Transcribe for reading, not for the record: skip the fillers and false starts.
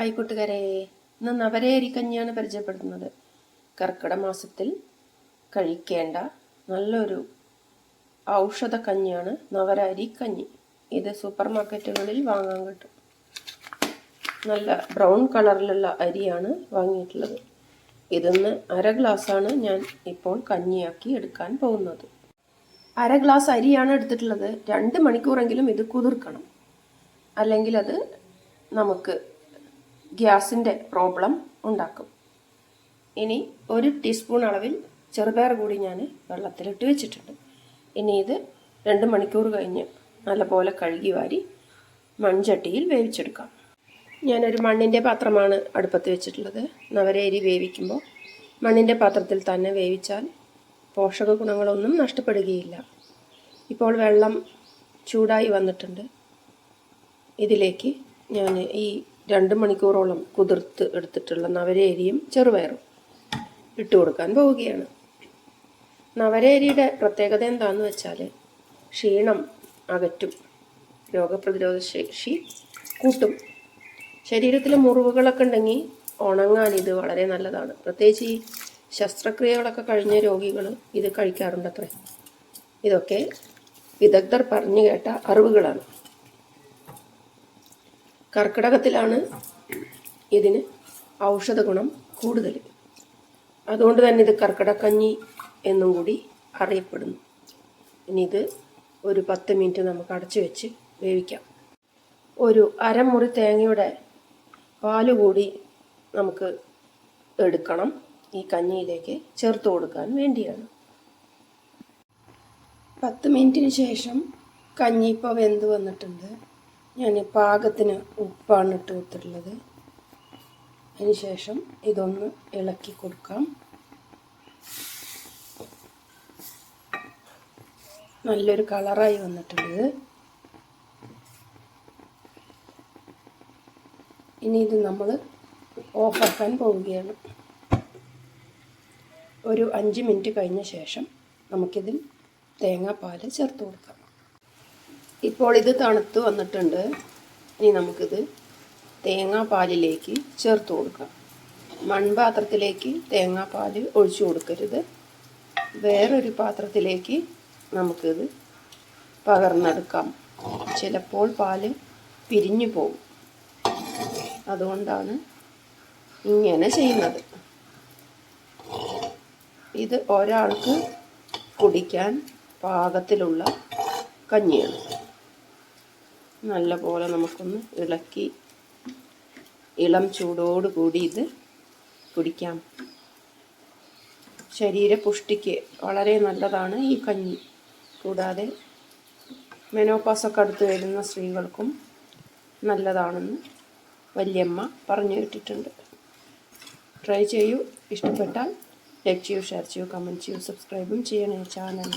Hi കൂട്ടുകാരെ, ഇന്ന് നവരയരി കഞ്ഞിയാണ് പരിചയപ്പെടുത്തുന്നത്. കർക്കിടക മാസത്തിൽ കഴിക്കേണ്ട നല്ലൊരു ഔഷധ കഞ്ഞിയാണ് നവരരി കഞ്ഞി. ഇത് സൂപ്പർ മാർക്കറ്റുകളിൽ വാങ്ങാൻ കിട്ടും. നല്ല ബ്രൗൺ കളറിലുള്ള അരിയാണ് വാങ്ങിയിട്ടുള്ളത്. ഇതിന്ന് 1/2 ഗ്ലാസ്സാണ് ഞാൻ ഇപ്പോൾ കഞ്ഞിയാക്കി എടുക്കാൻ പോകുന്നത്. 1/2 ഗ്ലാസ് അരിയാണ് എടുത്തിട്ടുള്ളത്. 2 മണിക്കൂറെങ്കിലും ഇത് കുതിർക്കണം, അല്ലെങ്കിൽ അത് നമുക്ക് ഗ്യാസിൻ്റെ പ്രോബ്ലം ഉണ്ടാക്കും. ഇനി 1 ടീസ്പൂൺ അളവിൽ ചെറുപയർ കൂടി ഞാൻ വെള്ളത്തിലിട്ട് വെച്ചിട്ടുണ്ട്. ഇനി ഇത് 2 മണിക്കൂർ കഴിഞ്ഞ് നല്ലപോലെ കഴുകി വാരി മൺചട്ടിയിൽ വേവിച്ചെടുക്കാം. ഞാനൊരു മണ്ണിൻ്റെ പാത്രമാണ് അടുപ്പത്ത് വെച്ചിട്ടുള്ളത്. നവരയരി വേവിക്കുമ്പോൾ മണ്ണിൻ്റെ പാത്രത്തിൽ തന്നെ വേവിച്ചാൽ പോഷക ഗുണങ്ങളൊന്നും നഷ്ടപ്പെടുകയില്ല. ഇപ്പോൾ വെള്ളം ചൂടായി വന്നിട്ടുണ്ട്. ഇതിലേക്ക് ഞാൻ ഈ 2 മണിക്കൂറോളം കുതിർത്ത് എടുത്തിട്ടുള്ള നവരയരിയും ചെറുപയറും ഇട്ട് കൊടുക്കാൻ പോവുകയാണ്. നവരയരിയുടെ പ്രത്യേകത എന്താണെന്ന് വെച്ചാൽ ക്ഷീണം അകറ്റും, രോഗപ്രതിരോധ ശേഷി കൂട്ടും. ശരീരത്തിൽ മുറിവുകളൊക്കെ ഉണ്ടെങ്കിൽ ഉണങ്ങാൻ ഇത് വളരെ നല്ലതാണ്. പ്രത്യേകിച്ച് ഈ ശസ്ത്രക്രിയകളൊക്കെ കഴിഞ്ഞ രോഗികൾ ഇത് കഴിക്കാറുണ്ടത്രേ. ഇതൊക്കെ വിദഗ്ധർ പറഞ്ഞു കേട്ട അറിവുകളാണ്. കർക്കിടകത്തിലാണ് ഇതിന് ഔഷധ ഗുണം കൂടുതൽ. അതുകൊണ്ട് തന്നെ ഇത് കർക്കിടകക്കഞ്ഞി എന്നും കൂടി അറിയപ്പെടുന്നു. ഇനി ഇത് ഒരു 10 മിനിറ്റ് നമുക്ക് അടച്ചു വെച്ച് വേവിക്കാം. ഒരു അരമുറി തേങ്ങയുടെ പാല് കൂടി നമുക്ക് എടുക്കണം, ഈ കഞ്ഞിയിലേക്ക് ചേർത്ത് കൊടുക്കാൻ വേണ്ടിയാണ്. 10 മിനിറ്റിന് ശേഷം കഞ്ഞി ഇപ്പോൾ വെന്ത് വന്നിട്ടുണ്ട്. ഞാൻ പാകത്തിന് ഉപ്പാണ് ഇട്ട് കൊടുത്തിട്ടുള്ളത്. അതിനുശേഷം ഇതൊന്ന് ഇളക്കി കൊടുക്കാം. നല്ലൊരു കളറായി വന്നിട്ടുണ്ട്. ഇനി ഇത് നമ്മൾ ഓഫാക്കാൻ പോവുകയാണ്. ഒരു 5 മിനിറ്റ് കഴിഞ്ഞ ശേഷം നമുക്കിതിൽ തേങ്ങാപ്പാൽ ചേർത്ത് കൊടുക്കാം. ഇപ്പോൾ ഇത് തണുത്ത് വന്നിട്ടുണ്ട്. ഇനി നമുക്കിത് തേങ്ങാപ്പാലിലേക്ക് ചേർത്ത് കൊടുക്കാം. മൺപാത്രത്തിലേക്ക് തേങ്ങാപ്പാൽ ഒഴിച്ചു കൊടുക്കരുത്. വേറൊരു പാത്രത്തിലേക്ക് നമുക്കിത് പകർന്നെടുക്കാം. ചിലപ്പോൾ പാല് പിരിഞ്ഞു പോകും. അതുകൊണ്ടാണ് ഇങ്ങനെ ചെയ്യുന്നത്. ഇത് ഒരാൾക്ക് കുടിക്കാൻ പാകത്തിലുള്ള കഞ്ഞിയാണ്. നല്ല പോലെ നമുക്കൊന്ന് ഇളക്കി ഇളം ചൂടോടുകൂടി ഇത് കുടിക്കാം. ശരീരപുഷ്ടിക്ക് വളരെ നല്ലതാണ് ഈ കഞ്ഞി. കൂടാതെ മെനോപോസൊക്കെ അടുത്ത് വരുന്ന സ്ത്രീകൾക്കും നല്ലതാണെന്ന് വല്യമ്മ പറഞ്ഞു കേട്ടിട്ടുണ്ട്. ട്രൈ ചെയ്യൂ. ഇഷ്ടപ്പെട്ടാൽ ലൈക്ക് ചെയ്യൂ, ഷെയർ ചെയ്യൂ, കമൻറ്റ് ചെയ്യൂ, സബ്സ്ക്രൈബും ചെയ്യണേ ചാനൽ.